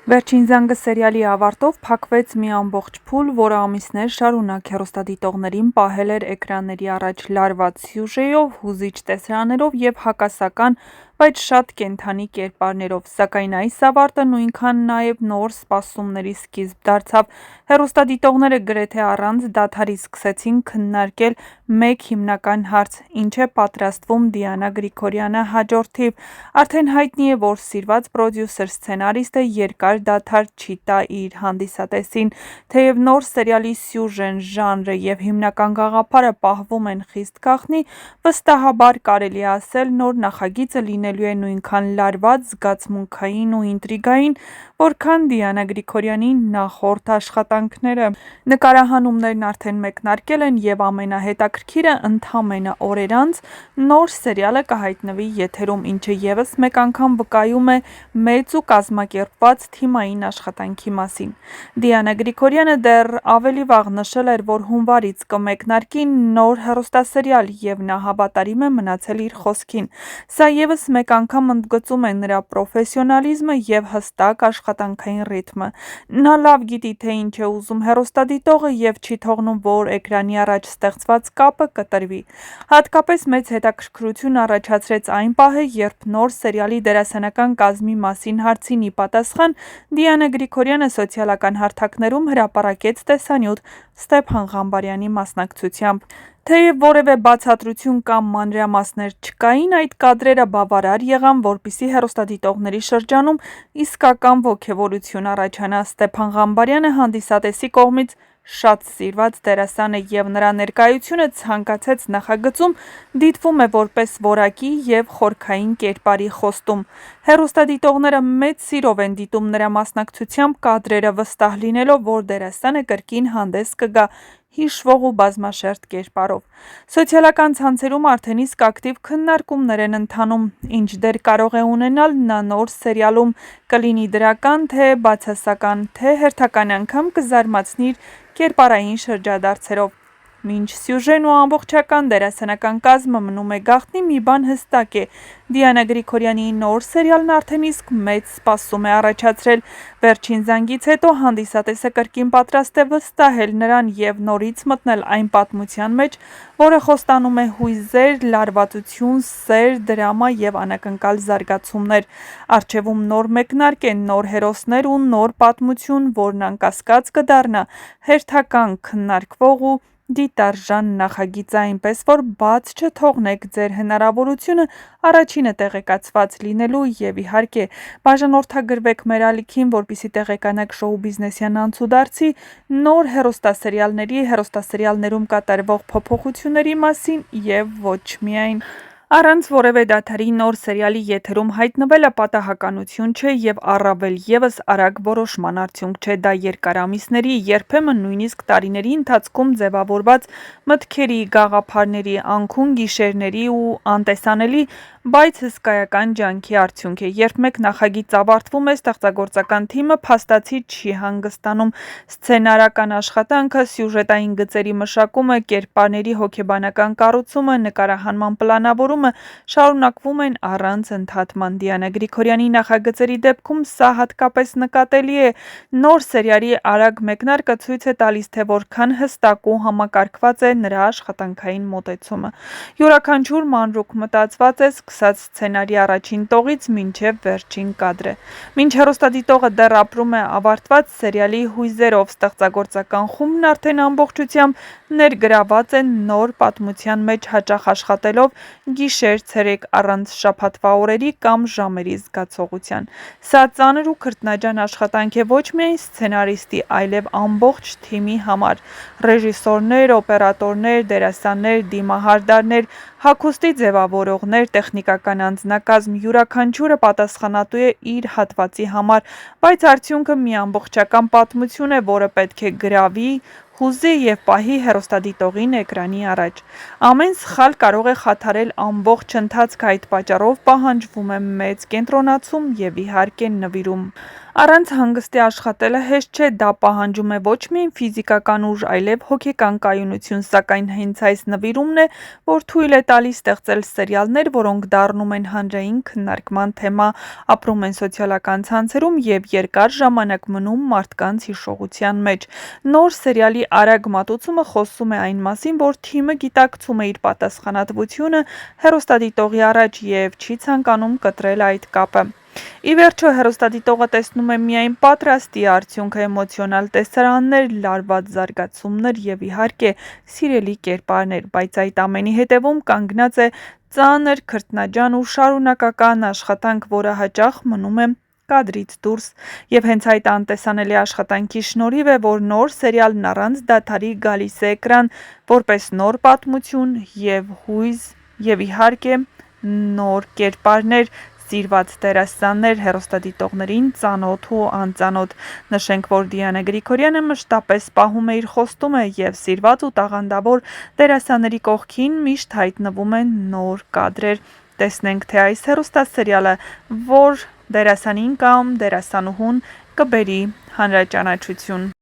Վերջին զանգը սերիալի ավարտով փակվեց մի ամբողջ փուլ, որը ամիսներ շարունակ հեռուստադիտողներին պահել էր էկրանների առաջ լարված սյուժեով, հուզիչ տեսարաններով և հակասական, բայց շատ կենդանի կերպարներով, սակայն այս ավարտը նույնքան նաև նոր սպասումների սկիզբ դարձավ։ Հեռուստադիտողները գրեթե առանց դադարի սկսեցին քննարկել մեկ հիմնական հարց՝ ինչ է պատրաստվում Դիանա Գրիգորյանը հաջորդ թիվ։ Արդեն հայտնի է, որ սիրված պրոդյուսեր-սցենարիստը երկար դադար չի տա իր հանդիսատեսին։ Թեև նոր սերիալի սյուժեն, ժանրը և հիմնական գաղափարը պահվում են խիստ գաղտնի, վստահաբար կարելի է ասել նոր նախագիծը լինելու է նույնքան լարված, զգացմունքային ու ինտրիգային, որքան Դիանա Գրիգորյանի նախորդ աշխատանքները։ Նկարահանումներն արդեն մեկնարկել են և ամենահետաքրքիրը՝ ընդամենը օրեր անց նոր սերիալը կհայտնվի եթերում, ինչը ևս մեկ անգամ վկայում է մեծ ու կազմակերպված թիմային աշխատանքի մասին։ Դիանա Գրիգորյանը դեռ ավելի վաղ նշել էր, որ հունվարից կմեկնարկի նոր հեռուստասերիալ, և նա հավատարիմ է մնացել իր խոսքին։ Սա ևս մեկ անգամ ընդգծում է նրա պրոֆեսիոնալիզմը և հստակ աշխատանքային ռիթմը։ Նա լավ գիտի, թե ինչ է ուզում հեռուստադիտողը և չի թողնում, որ էկրանի առաջ ստեղծված կապը կտրվի։ Հատկապես մեծ հետաքրքրություն առաջացրեց այն պահը, երբ նոր սերիալի դերասանական կազմի մասին հարցին ի պատասխան Դիանա Գրիգորյանը սոցիալական հարթակներում հրապարակեց տեսանյութ Ստեփան Ղամբարյանի մասնակցությամբ։ Թեև որևէ բացատրություն կամ մանրամասներ չկային, այդ կադրերը բավարար եղան, որպեսզի հեռուստադիտողների շրջանում իսկական ոգևորություն առաջանա։ Ստեփան Ղամբարյանը հանդիսատեսի կողմից շատ սիրված դերասան է, և նրա ներկայությունը ցանկացած նախագծում դիտվում է որպես որակի և խորքային կերպարի խոստում։ Հեռուստադիտողները մեծ սիրով են դիտում նրա մասնակցությամբ կադրերը, վստահ լինելով, որ դերասանը կրկին հանդես կգա հիշվող ու բազմաշերտ կերպարով։ Սոցիալական ցանցերում արդեն իսկ ակտիվ քննարկումներ են ընթանում, ինչ դեր կարող է ունենալ նա նոր սերիալում՝ կլինի դրական, թե բացասական, թե հերթական անգամ կզարմացնի իր կերպարային շրջադարձերով։ Մինչ սյուժեն ու ամբողջական դերասանական կազմը մնում է գաղտնի, մի բան հստակ է՝ Դիանա Գրիգորյանի նոր սերիալն արդեն իսկ մեծ սպասում է առաջացրել։ Վերջին զանգից հետո հանդիսատեսը կրկին պատրաստ է վստահել նրան և նորից մտնել այն պատմության մեջ, որը խոստանում է հույզեր, լարվածություն, սեր, դրամա և անակնկալ զարգացումներ։ Առջևում նոր մեկնարկ է, նոր հերոսներ ու նոր պատմություն, որն անկասկած կդառնա հերթական, քննարկվող ու դիտարժան նախագիծ, այնպես որ բաց չթողնեք ձեր հնարավորությունը առաջինը տեղեկացված լինելու և, իհարկե, բաժանորդագրվեք մեր ալիքին, որպեսզի տեղեկանաք շոու-բիզնեսյան անցուդարձի, նոր հեռուստասերիալների, հեռուստասերիալներում կատարվող փոփոխությունների մասին և ոչ միայն։ Առանց որևէ դադարի նոր սերիալի եթերում հայտնվելը պատահականություն չէ և առավել ևս արագ որոշման արդյունք չէ։ Դա երկար ամիսների, երբեմն նույնիսկ տարիների ընթացքում ձևավորված մտքերի, գաղափարների, անքուն գիշերների ու անտեսանելի, բայց հսկայական ջանքի արդյունք է։ Երբ մեկ նախագիծ ավարտվում է, ստեղծագործական թիմը փաստացի չի հանգստանում։ Սցենարական աշխատանքը, սյուժետային գծերի մշակումը, կերպարների հոգեբանական կառուցումը, նկարահանման պլանավորումը շարունակվում են առանց ընդհատման։ Դիանա Գրիգորյանի նախագծերի դեպքում սա հատկապես նկատելի է։ Նոր սերիալի արագ մեկնարկը ցույց է տալիս, թե որքան հստակ ու համակարգված է նրա աշխատանքային մոտեցումը։ Յուրաքանչյուր մանրուք մտածված է՝ սկսած սցենարի առաջին տողից մինչև վերջին կադրը։ Մինչ հեռուստադիտողը դեռ ապրում է ավարտված սերիալի հույզերով, ստեղծագործական խումբն արդեն ամբողջությամբ ներգրավված է նոր պատմության մեջ, հաճախ աշխատելով գիշեր-ցերեկ, առանց շաբաթվա օրերի կամ ժամերի զգացողության։ Սա ծանր ու քրտնաջան աշխատանք է ոչ միայն սցենարիստի, այլև ամբողջ թիմի համար՝ ռեժիսորներ, օպերատորներ, դերասաններ, դիմահարդարներ, հագուստի ձևավորողներ, տեխնիկական անձնակազմ, յուրաքանչյուրը պատասխանատու է իր հատվածի համար, բայց արդյունքը մի ամբողջական պատմություն է, որը պետք է գրավի, հուզի և պահի հեռուստադիտողին էկրանի առաջ։ Ամեն սխալ կարող է խաթարել ամբողջ ընթացքը, այդ պատճառով պահանջվում է մեծ կենտրոնացում և իհարկե նվիրում։ Առանց հանգստի աշխատելը հեշտ չէ, դա պահանջում է ոչ միայն ֆիզիկական ուժ, այլև հոգեկան կայունություն, սակայն հենց այս նվիրումն է, որ թույլ է տալիս ստեղծել սերիալներ, որոնք դառնում են հանրային քննարկման թեմա, ապրում են սոցիալական ցանցերում և երկար ժամանակ մնում մարդկանց հիշողության մեջ։ Նոր սերիալի արագ մատուցումը խոսում է այն մասին, որ թիմը գիտակցում է իր պատասխանատվությունը հեռուստադիտողի առաջ և չի ցանկանում կտրել այդ կապը։ Ի վերջո, հեռուստադիտողը տեսնում է միայն պատրաստի արդյունքը, էմոցիոնալ տեսարաններ, լարված զարգացումներ և իհարկե սիրելի կերպարներ, բայց այդ ամենի հետևում կանգնած է ծանր, քրտնաջան ու շարունակական աշխատանք, որը հաճախ մնում է կադրից դուրս։ Եվ հենց այդ անտեսանելի աշխատանքի շնորհիվ է, որ նոր սերիալն առանց դադարի գալիս է էկրան, որպես նոր պատմություն և հույզ, և իհարկե նոր կերպարներ, սիրված դերասաններ, հեռուստադիտողներին ծանոթ ու անծանոթ։ Նշենք, որ Դիանա Գրիգորյանը մշտապես պահում է իր խոստումը և սիրված ու տաղանդավոր դերասանների կողքին միշտ հայտնվում են նոր կադրեր։ Տեսնենք, թե այս հեռուստասերիալը որ դերասանին կամ դերասանուհուն կբերի հանրաճանաչություն։